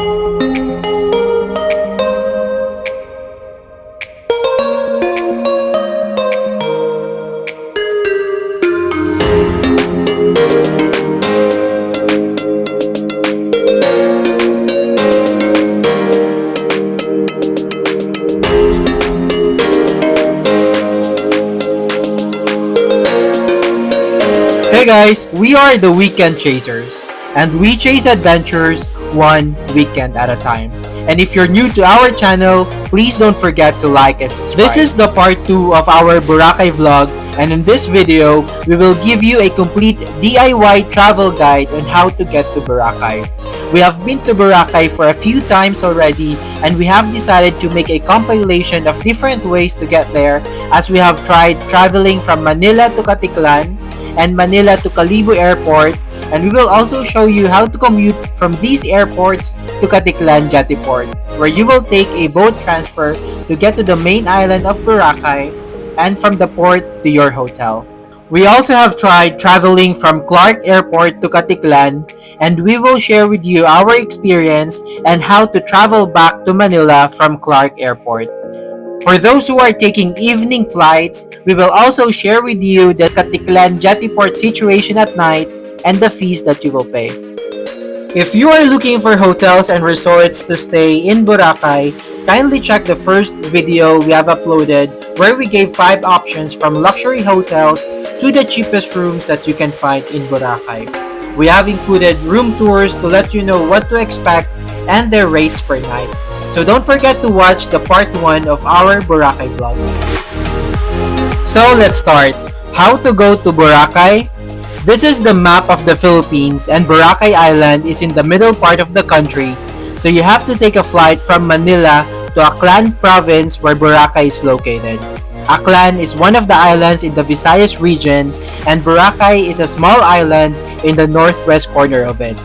Hey guys, we are the Weekend Chasers, and we chase adventures one weekend at a time. And if you're new to our channel, please don't forget to like and subscribe. This is the part 2 of our Boracay vlog, and in this video, we will give you a complete DIY travel guide on how to get to Boracay. We have been to Boracay for a few times already, and we have decided to make a compilation of different ways to get there, as we have tried traveling from Manila to Caticlan and Manila to Kalibo Airport, and we will also show you how to commute from these airports to Caticlan Jetty Port, where you will take a boat transfer to get to the main island of Boracay and from the port to your hotel. We also have tried traveling from Clark Airport to Caticlan, and we will share with you our experience and how to travel back to Manila from Clark Airport. For those who are taking evening flights, we will also share with you the Caticlan Jetty Port situation at night and the fees that you will pay. If you are looking for hotels and resorts to stay in Boracay, kindly check the first video we have uploaded where we gave 5 options from luxury hotels to the cheapest rooms that you can find in Boracay. We have included room tours to let you know what to expect and their rates per night. So don't forget to watch the part 1 of our Boracay vlog. So let's start. How to go to Boracay? This is the map of the Philippines, and Boracay Island is in the middle part of the country. So you have to take a flight from Manila to Aklan province where Boracay is located. Aklan is one of the islands in the Visayas region, and Boracay is a small island in the northwest corner of it.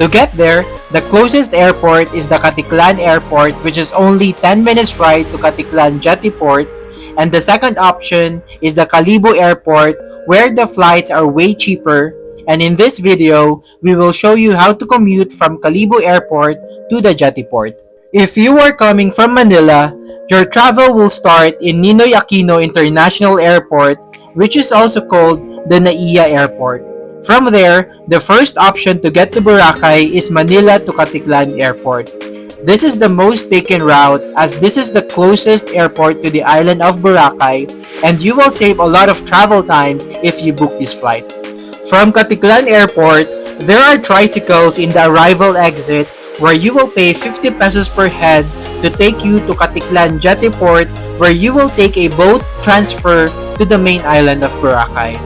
To get there, the closest airport is the Caticlan Airport, which is only 10 minutes ride to Caticlan Jetty Port, and the second option is the Kalibo Airport, where the flights are way cheaper, and in this video, we will show you how to commute from Kalibo Airport to the Jetty Port. If you are coming from Manila, your travel will start in Ninoy Aquino International Airport, which is also called the NAIA Airport. From there, the first option to get to Boracay is Manila to Caticlan Airport. This is the most taken route as this is the closest airport to the island of Boracay, and you will save a lot of travel time if you book this flight. From Caticlan Airport, there are tricycles in the arrival exit where you will pay 50 pesos per head to take you to Caticlan Jetty Port, where you will take a boat transfer to the main island of Boracay.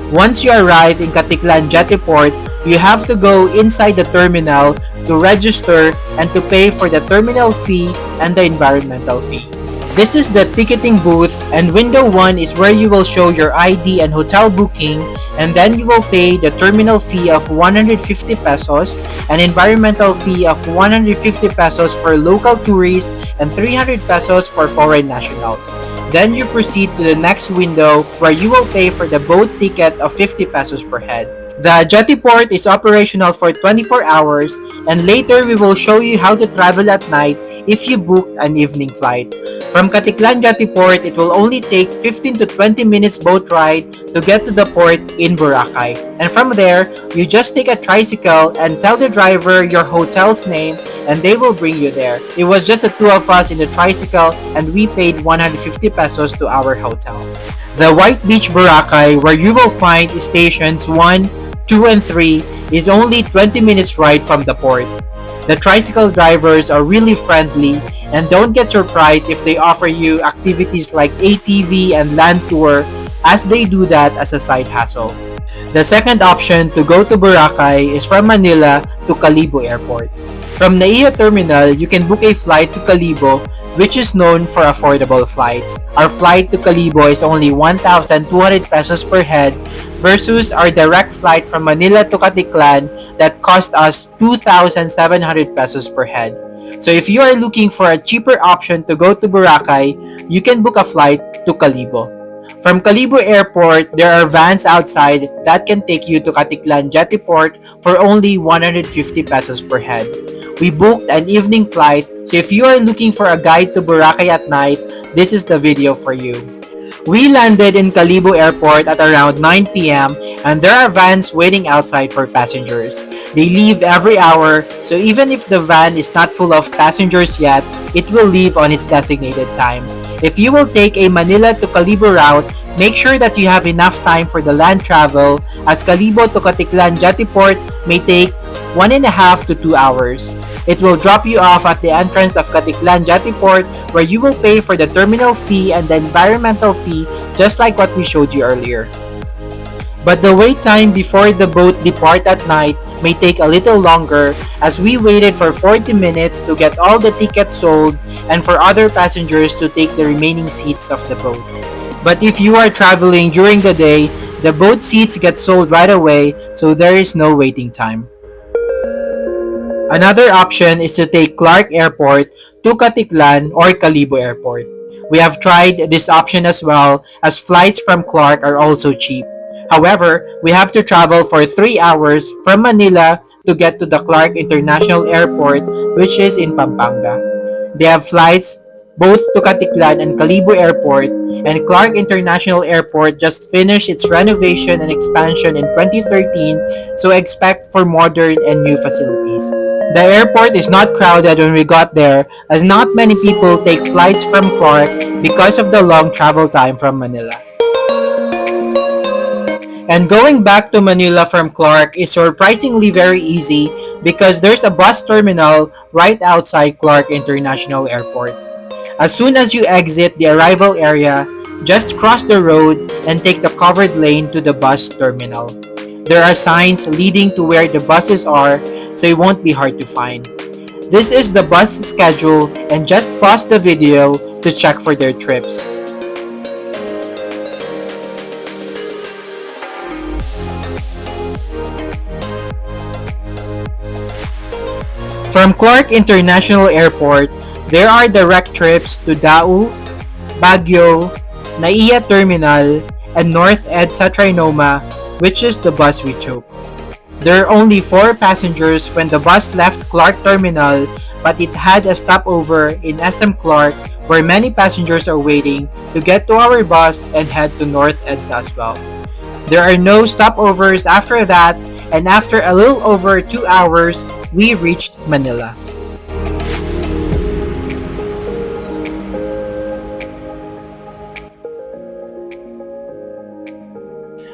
Once you arrive in Caticlan Jetty Port, you have to go inside the terminal to register and to pay for the terminal fee and the environmental fee. This is the ticketing booth, and window 1 is where you will show your ID and hotel booking, and then you will pay the terminal fee of 150 pesos, an environmental fee of 150 pesos for local tourists, and 300 pesos for foreign nationals. Then you proceed to the next window where you will pay for the boat ticket of 50 pesos per head. The Jetty Port is operational for 24 hours, and later we will show you how to travel at night if you book an evening flight. From Caticlan Jetty Port, it will only take 15 to 20 minutes boat ride to get to the port in Boracay. And from there, you just take a tricycle and tell the driver your hotel's name, and they will bring you there. It was just the 2 of us in the tricycle, and we paid 150 pesos to our hotel. The White Beach Boracay, where you will find stations 1, 2, and 3, is only 20 minutes ride from the port. The tricycle drivers are really friendly, and don't get surprised if they offer you activities like ATV and land tour, as they do that as a side hustle. The second option to go to Boracay is from Manila to Kalibo Airport. From NAIA Terminal, you can book a flight to Kalibo, which is known for affordable flights. Our flight to Kalibo is only 1,200 pesos per head versus our direct flight from Manila to Caticlan that cost us 2,700 pesos per head. So if you are looking for a cheaper option to go to Boracay, you can book a flight to Kalibo. From Kalibo Airport, there are vans outside that can take you to Caticlan Jetty Port for only 150 pesos per head. We booked an evening flight, so if you are looking for a guide to Boracay at night, this is the video for you. We landed in Kalibo Airport at around 9 p.m. and there are vans waiting outside for passengers. They leave every hour, so even if the van is not full of passengers yet, it will leave on its designated time. If you will take a Manila to Kalibo route, make sure that you have enough time for the land travel, as Kalibo to Caticlan Jetty Port may take 1.5 to 2 hours. It will drop you off at the entrance of Caticlan Jetty Port, where you will pay for the terminal fee and the environmental fee, just like what we showed you earlier. But the wait time before the boat depart at night may take a little longer, as we waited for 40 minutes to get all the tickets sold and for other passengers to take the remaining seats of the boat. But if you are traveling during the day, the boat seats get sold right away, so there is no waiting time. Another option is to take Clark Airport to Caticlan or Kalibo Airport. We have tried this option as well, as flights from Clark are also cheap. However, we have to travel for 3 hours from Manila to get to the Clark International Airport, which is in Pampanga. They have flights both to Caticlan and Kalibo Airport, and Clark International Airport just finished its renovation and expansion in 2013, so expect for modern and new facilities. The airport is not crowded when we got there, as not many people take flights from Clark because of the long travel time from Manila. And going back to Manila from Clark is surprisingly very easy because there's a bus terminal right outside Clark International Airport. As soon as you exit the arrival area, just cross the road and take the covered lane to the bus terminal. There are signs leading to where the buses are, so it won't be hard to find. This is the bus schedule, and just pause the video to check for their trips. From Clark International Airport, there are direct trips to Dau, Baguio, Naiya Terminal, and North EDSA Trinoma, which is the bus we took. There are only 4 passengers when the bus left Clark Terminal, but it had a stopover in SM Clark where many passengers are waiting to get to our bus and head to North EDSA as well. There are no stopovers after that, and after a little over 2 hours, we reached Manila.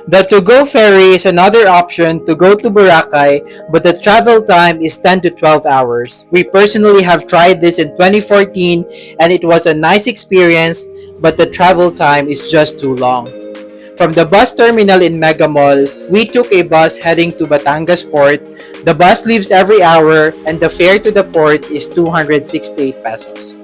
The to-go ferry is another option to go to Boracay, but the travel time is 10 to 12 hours. We personally have tried this in 2014 and it was a nice experience, but the travel time is just too long. From the bus terminal in Mega Mall, we took a bus heading to Batangas Port. The bus leaves every hour and the fare to the port is 268 pesos.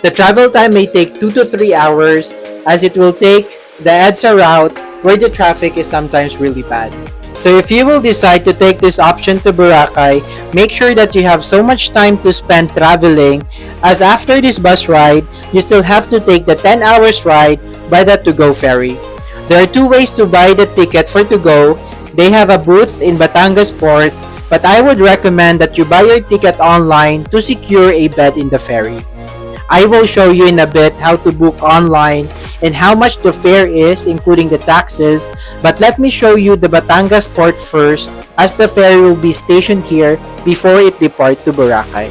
The travel time may take 2 to 3 hours, as it will take the EDSA route where the traffic is sometimes really bad. So if you will decide to take this option to Boracay, make sure that you have so much time to spend traveling, as after this bus ride, you still have to take the 10 hours ride by the to-go ferry. There are 2 ways to buy the ticket for to-go. They have a booth in Batangas Port, but I would recommend that you buy your ticket online to secure a bed in the ferry. I will show you in a bit how to book online and how much the fare is, including the taxes, but let me show you the Batangas Port first, as the ferry will be stationed here before it departs to Boracay.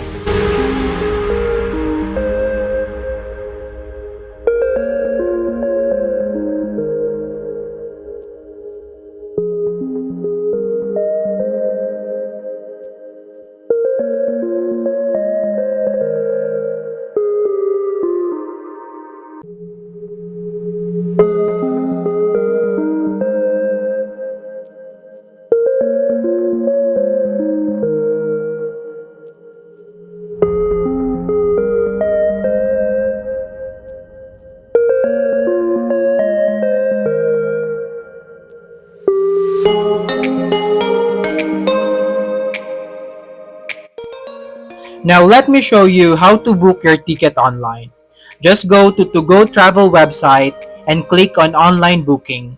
Now let me show you how to book your ticket online. Just go to go travel website and click on online booking.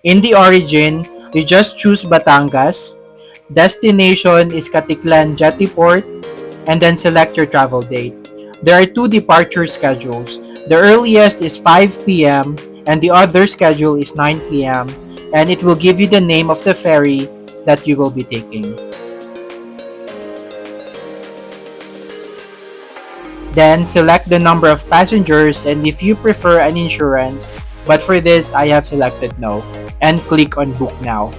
In the origin, you just choose Batangas. Destination is Caticlan Jetty port, and then select your travel date. There are two departure schedules. The earliest is 5 p.m. and the other schedule is 9 p.m. and it will give you the name of the ferry that you will be taking. Then select the number of passengers and if you prefer an insurance, but for this I have selected no, and click on book now.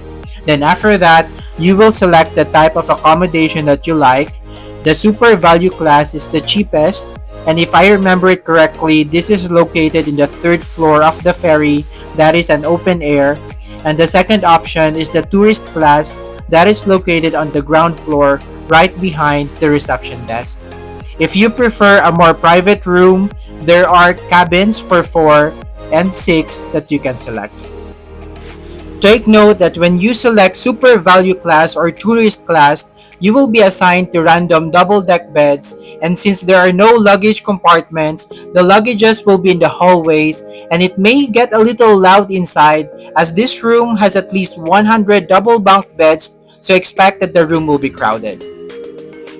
Then after that, you will select the type of accommodation that you like. The super value class is the cheapest, and if I remember it correctly, this is located in the third floor of the ferry that is an open air, and the second option is the tourist class that is located on the ground floor right behind the reception desk. If you prefer a more private room, there are cabins for 4 and 6 that you can select. Take note that when you select super value class or tourist class, you will be assigned to random double-deck beds, and since there are no luggage compartments, the luggages will be in the hallways and it may get a little loud inside as this room has at least 100 double bunk beds, so expect that the room will be crowded.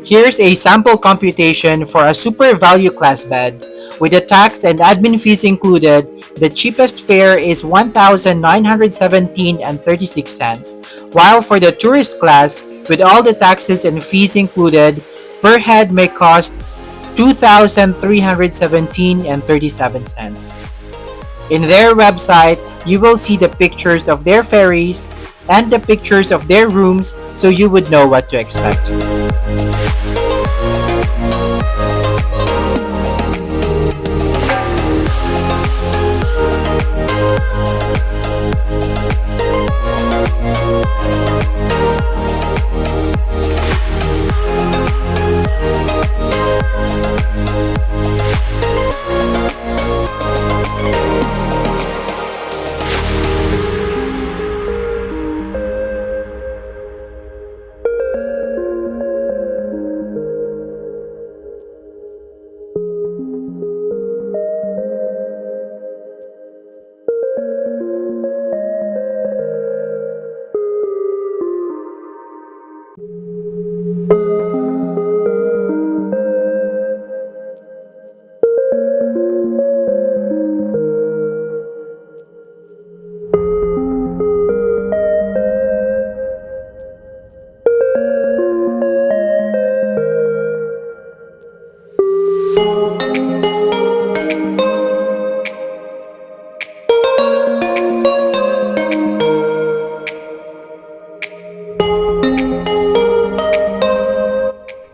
Here's a sample computation for a super value class bed. With the tax and admin fees included, the cheapest fare is 1,917 and 36 cents, while for the tourist class, with all the taxes and fees included, per head may cost 2,317 and 37 cents. In their website, you will see the pictures of their ferries and the pictures of their rooms so you would know what to expect.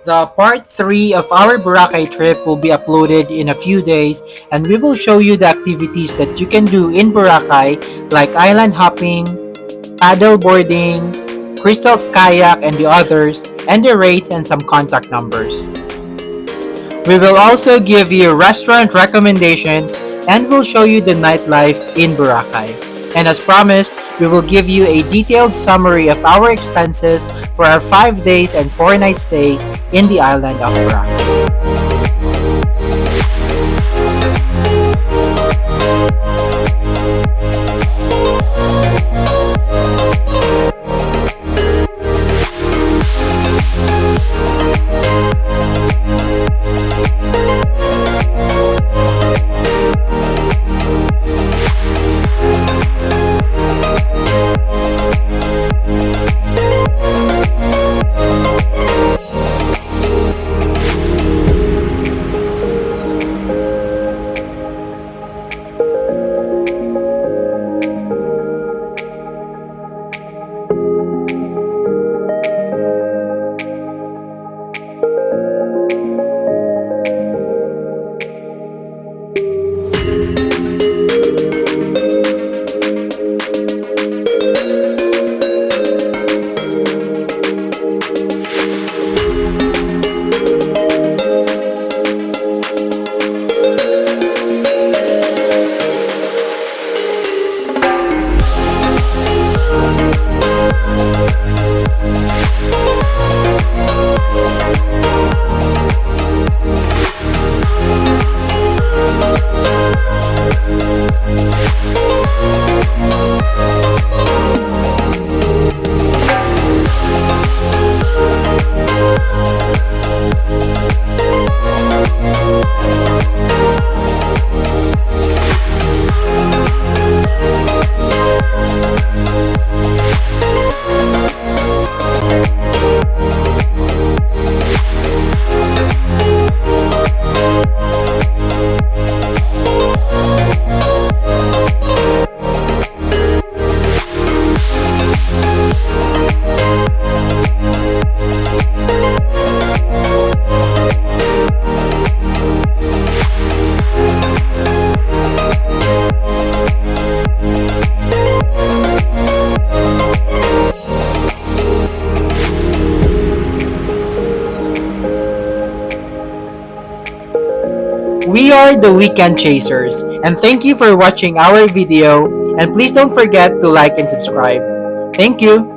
The part 3 of our Boracay trip will be uploaded in a few days and we will show you the activities that you can do in Boracay like island hopping, paddle boarding, crystal kayak and the others, and the rates and some contact numbers. We will also give you restaurant recommendations and we'll show you the nightlife in Boracay. And as promised, we will give you a detailed summary of our expenses for our 5 days and 4 nights stay in the island of Boracay. We are the Weekend Chasers, and thank you for watching our video. And please don't forget to like and subscribe. Thank you.